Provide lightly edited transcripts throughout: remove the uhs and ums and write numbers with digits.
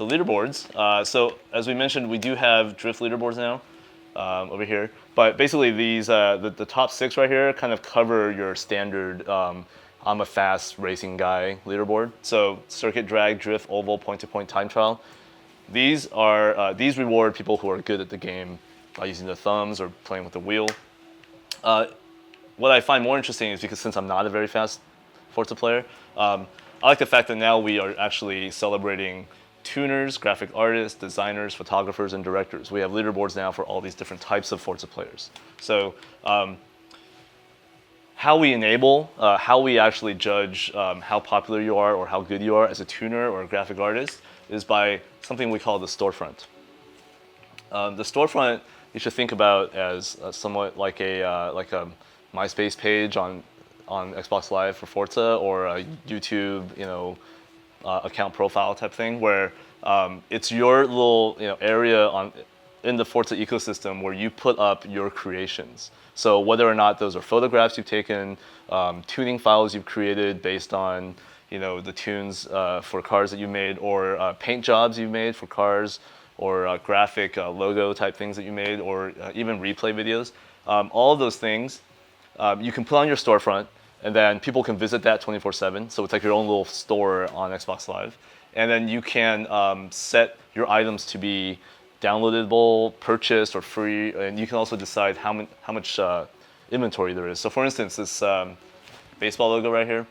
leaderboards. So as we mentioned, we do have drift leaderboards now over here. But basically, these the top 6 right here kind of cover your standard I'm a fast racing guy leaderboard. So circuit, drag, drift, oval, point-to-point time trial. These reward people who are good at the game by using the thumbs or playing with the wheel. What I find more interesting is because since I'm not a very fast Forza player, I like the fact that now we are actually celebrating tuners, graphic artists, designers, photographers, and directors. We have leaderboards now for all these different types of Forza players. So how we enable, how we actually judge how popular you are or how good you are as a tuner or a graphic artist is by something we call the storefront. The storefront you should think about as somewhat like a MySpace page on Xbox Live for Forza, or a YouTube account profile type thing, where it's your little area in the Forza ecosystem where you put up your creations. So whether or not those are photographs you've taken, tuning files you've created based on the tunes for cars that you made, or paint jobs you've made for cars, or graphic logo type things that you made, or even replay videos. All of those things you can put on your storefront, and then people can visit that 24/7. So it's like your own little store on Xbox Live. And then you can set your items to be downloadable, purchased, or free. And you can also decide how much inventory there is. So for instance, this baseball logo right here,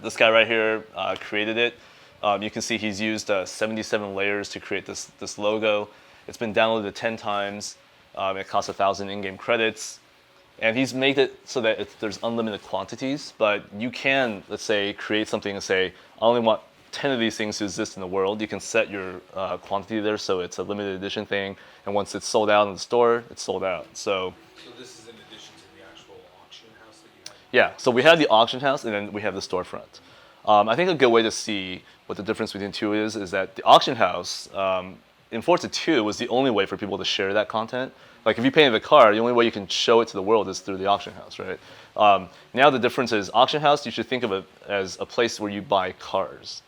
this guy right here created it. You can see he's used 77 layers to create this logo. It's been downloaded 10 times. It costs 1,000 in-game credits. And he's made it so that there's unlimited quantities, but you can, let's say, create something and say, I only want 10 of these things to exist in the world. You can set your quantity there, so it's a limited edition thing. And once it's sold out in the store, it's sold out. So this is in addition to the actual auction house that you have? Yeah, so we have the auction house, and then we have the storefront. I think a good way to see what the difference between the two is that the auction house in Forza 2 was the only way for people to share that content. Like if you painted a car, the only way you can show it to the world is through the auction house, right? Now the difference is auction house, you should think of it as a place where you buy cars.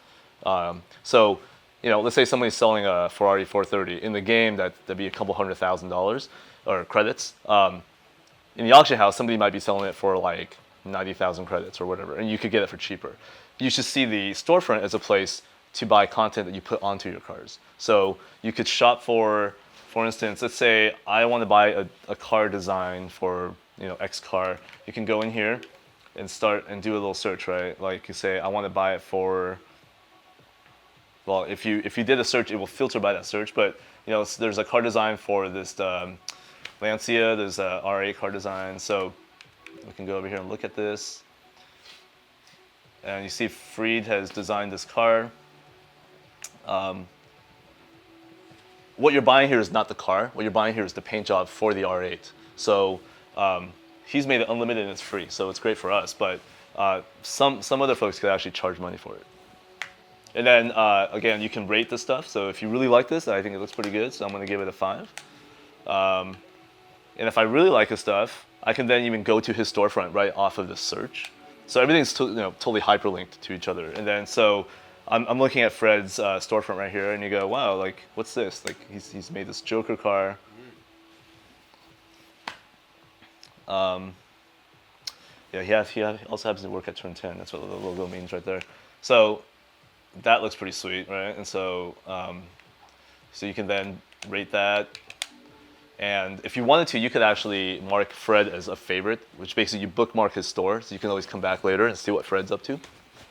So, let's say somebody's selling a Ferrari 430. In the game, that'd be a couple $100,000 or credits. In the auction house, somebody might be selling it for like 90,000 credits or whatever, and you could get it for cheaper. You should see the storefront as a place to buy content that you put onto your cars. So you could shop for instance, let's say I want to buy a car design for X car. You can go in here and start and do a little search, right? Like you say, I want to buy it for. Well, if you did a search, it will filter by that search. But there's a car design for this Lancia. There's a R8 car design. So we can go over here and look at this. And you see Fried has designed this car. What you're buying here is not the car. What you're buying here is the paint job for the R8. So he's made it unlimited and it's free. So it's great for us. But some other folks could actually charge money for it. And then, again, you can rate this stuff. So if you really like this, I think it looks pretty good. So I'm going to give it a 5. And if I really like his stuff, I can then even go to his storefront right off of this search. So everything's totally hyperlinked to each other. And then so I'm looking at Fred's storefront right here, and you go, wow, like what's this? Like he's made this Joker car. Yeah, he also happens to work at Turn 10. That's what the logo means right there. So that looks pretty sweet, right? And so so you can then rate that. And if you wanted to, you could actually mark Fred as a favorite, which basically you bookmark his store, so you can always come back later and see what Fred's up to.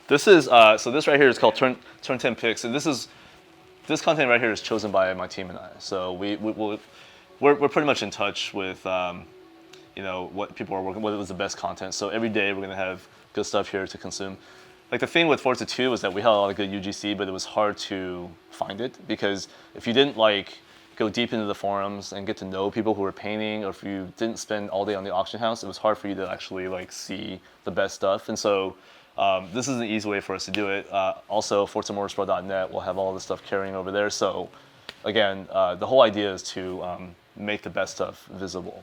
This is so this right here is called Turn 10 Picks, and this content right here is chosen by my team and I. So we're pretty much in touch with what people are working, what was the best content. So every day we're gonna have good stuff here to consume. Like the thing with Forza 2 was that we had a lot of good UGC, but it was hard to find it because if you didn't go deep into the forums and get to know people who were painting, or if you didn't spend all day on the auction house, it was hard for you to actually see the best stuff. And so this is an easy way for us to do it. Also, ForzaMotorsport.net will have all this stuff carrying over there. So again, the whole idea is to make the best stuff visible.